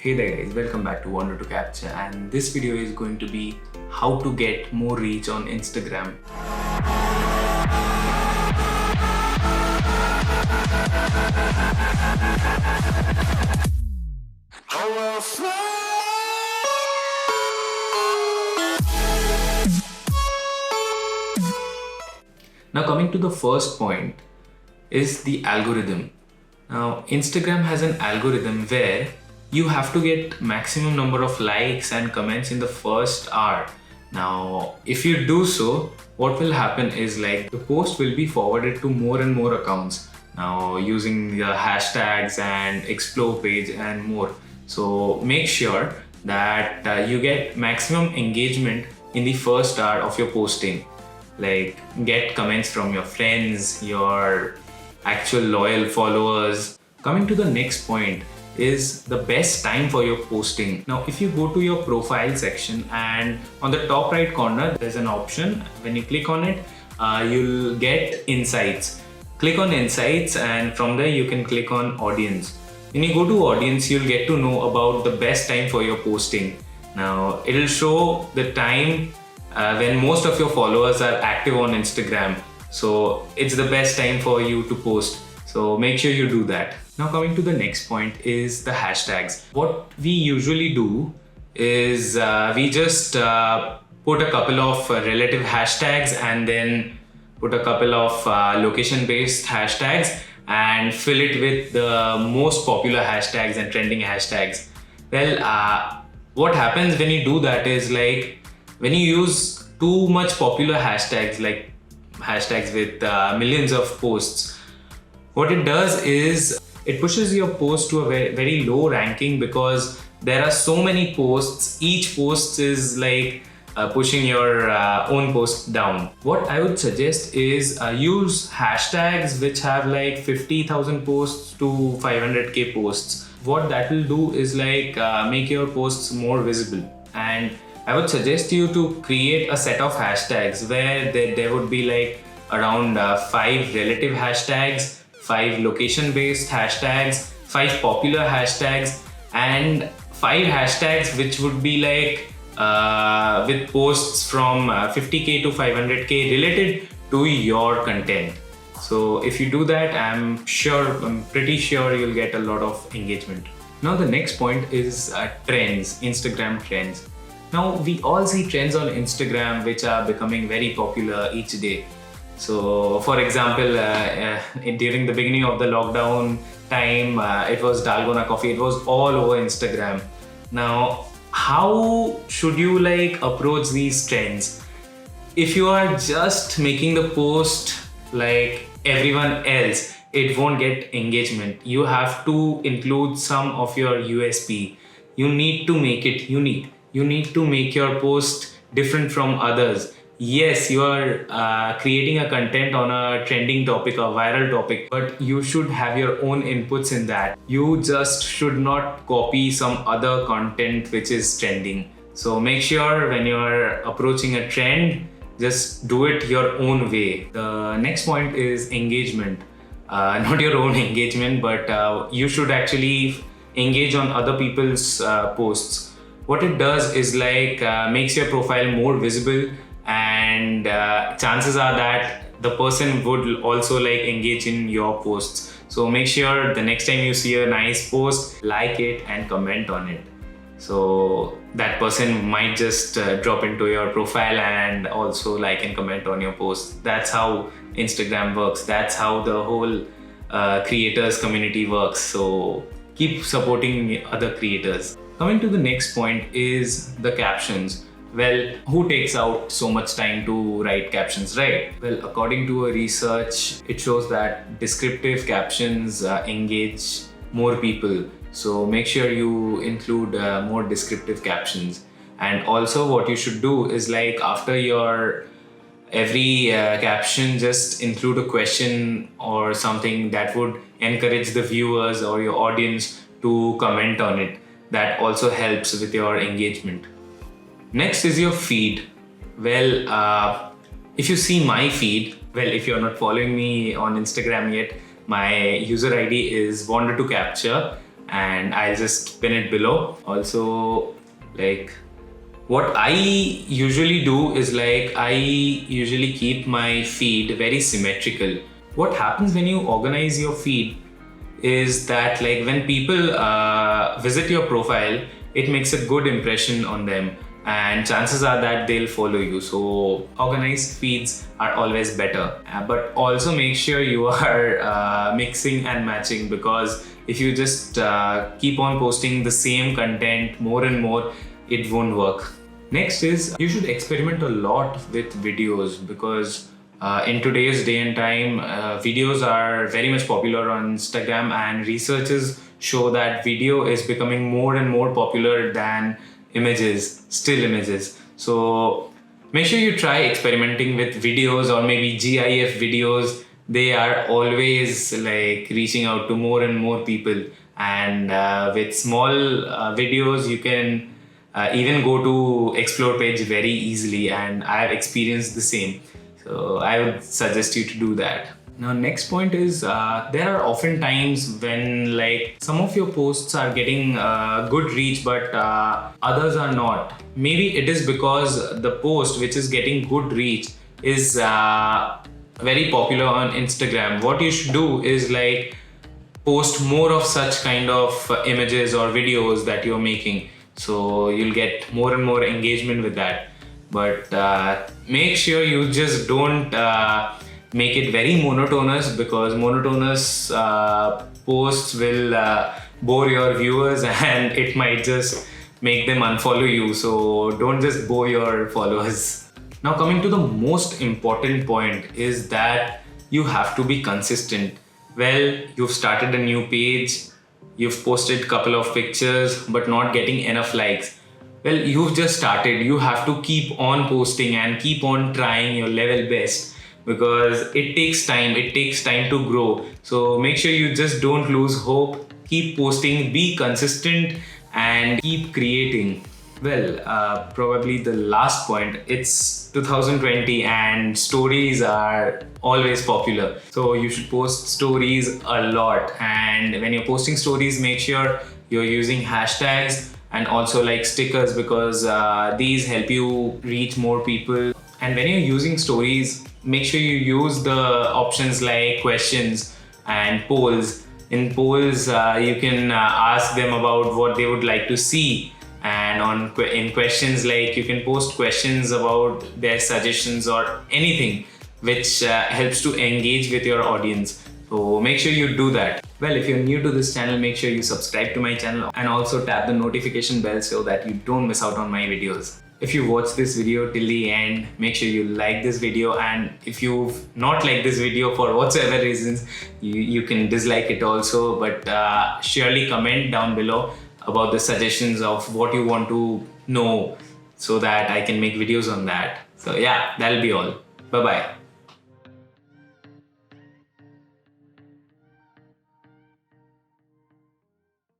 Hey there guys, welcome back to Wander to Capture, and this video is going to be how to get more reach on Instagram. Now coming to the first point is the algorithm. Now Instagram has an algorithm where you have to get maximum number of likes and comments in the first hour. Now if you do so, what will happen is like the post will be forwarded to more and more accounts now using the hashtags and explore page and more. So make sure that you get maximum engagement in the first hour of your posting. Like get comments from your friends, your actual loyal followers. Coming to the next point is the best time for your posting. Now if you go to your profile section and on the top right corner there's an option. When you click on it, you'll get insights. Click on insights and from there you can click on audience. When you go to audience, you'll get to know about the best time for your posting. Now it'll show the time when most of your followers are active on Instagram. So it's the best time for you to post. So make sure you do that. Now coming to the next point is the hashtags. What we usually do is we just put a couple of relative hashtags and then put a couple of location-based hashtags and fill it with the most popular hashtags and trending hashtags. Well, what happens when you do that is like when you use too much popular hashtags, like hashtags with millions of posts, what it does is it pushes your post to a very, very low ranking because there are so many posts. Each post is like pushing your own post down. What I would suggest is use hashtags which have like 50,000 posts to 500k posts. What that will do is like make your posts more visible. And I would suggest you to create a set of hashtags where there would be like around 5 relative hashtags, 5 location-based hashtags, 5 popular hashtags, and 5 hashtags which would be like with posts from 50k to 500k related to your content. So if you do that, I'm pretty sure you'll get a lot of engagement. Now the next point is trends, Instagram trends. Now we all see trends on Instagram which are becoming very popular each day. So for example, during the beginning of the lockdown time, it was Dalgona coffee. It was all over Instagram. Now, how should you like approach these trends? If you are just making the post like everyone else, it won't get engagement. You have to include some of your USP. You need to make it unique. You need to make your post different from others. Yes, you are creating a content on a trending topic, a viral topic, but you should have your own inputs in that. You just should not copy some other content which is trending. So make sure when you are approaching a trend, just do it your own way. The next point is engagement. Not your own engagement, but you should actually engage on other people's posts. What it does is like makes your profile more visible, and chances are that the person would also like engage in your posts. So make sure the next time you see a nice post, like it and comment on it. So that person might just drop into your profile and also like and comment on your post. That's how Instagram works. That's how the whole creators community works. So keep supporting other creators. Coming to the next point is the captions. Well, who takes out so much time to write captions, right? Well, according to a research, it shows that descriptive captions engage more people. So make sure you include more descriptive captions. And also what you should do is like after your every caption, just include a question or something that would encourage the viewers or your audience to comment on it. That also helps with your engagement. Next is your feed. Well, if you see my feed, well, if you're not following me on Instagram yet, my user ID is Wander to Capture, and I'll just pin it below. Also, like, what I usually do is like I usually keep my feed very symmetrical. What happens when you organize your feed is that like when people visit your profile, it makes a good impression on them, and chances are that they'll follow you. So organized feeds are always better, but also make sure you are mixing and matching, because if you just keep on posting the same content more and more, it won't work. Next is you should experiment a lot with videos, because in today's day and time, videos are very much popular on Instagram, and researchers show that video is becoming more and more popular than images, still images. So make sure you try experimenting with videos, or maybe GIF videos. They are always like reaching out to more and more people, and with small videos you can even go to explore page very easily, and I've experienced the same. So I would suggest you to do that. Now, next point is there are often times when like some of your posts are getting good reach, but others are not. Maybe it is because the post which is getting good reach is very popular on Instagram. What you should do is like post more of such kind of images or videos that you're making, so you'll get more and more engagement with that. But make sure you just don't make it very monotonous, because monotonous posts will bore your viewers and it might just make them unfollow you. So don't just bore your followers. Now, coming to the most important point is that you have to be consistent. Well, you've started a new page, you've posted a couple of pictures but not getting enough likes. Well, you've just started. You have to keep on posting and keep on trying your level best, because it takes time. It takes time to grow. So make sure you just don't lose hope. Keep posting, be consistent, and keep creating. Well, probably the last point, it's 2020 and stories are always popular. So you should post stories a lot. And when you're posting stories, make sure you're using hashtags and also like stickers, because these help you reach more people. And when you're using stories, make sure you use the options like questions and polls. In polls, you can ask them about what they would like to see. And in questions, like you can post questions about their suggestions or anything which helps to engage with your audience. So make sure you do that. Well, if you're new to this channel, make sure you subscribe to my channel and also tap the notification bell so that you don't miss out on my videos. If you watch this video till the end, make sure you like this video, and if you've not liked this video for whatsoever reasons, you can dislike it also, but surely comment down below about the suggestions of what you want to know so that I can make videos on that. So yeah, that'll be all. Bye bye.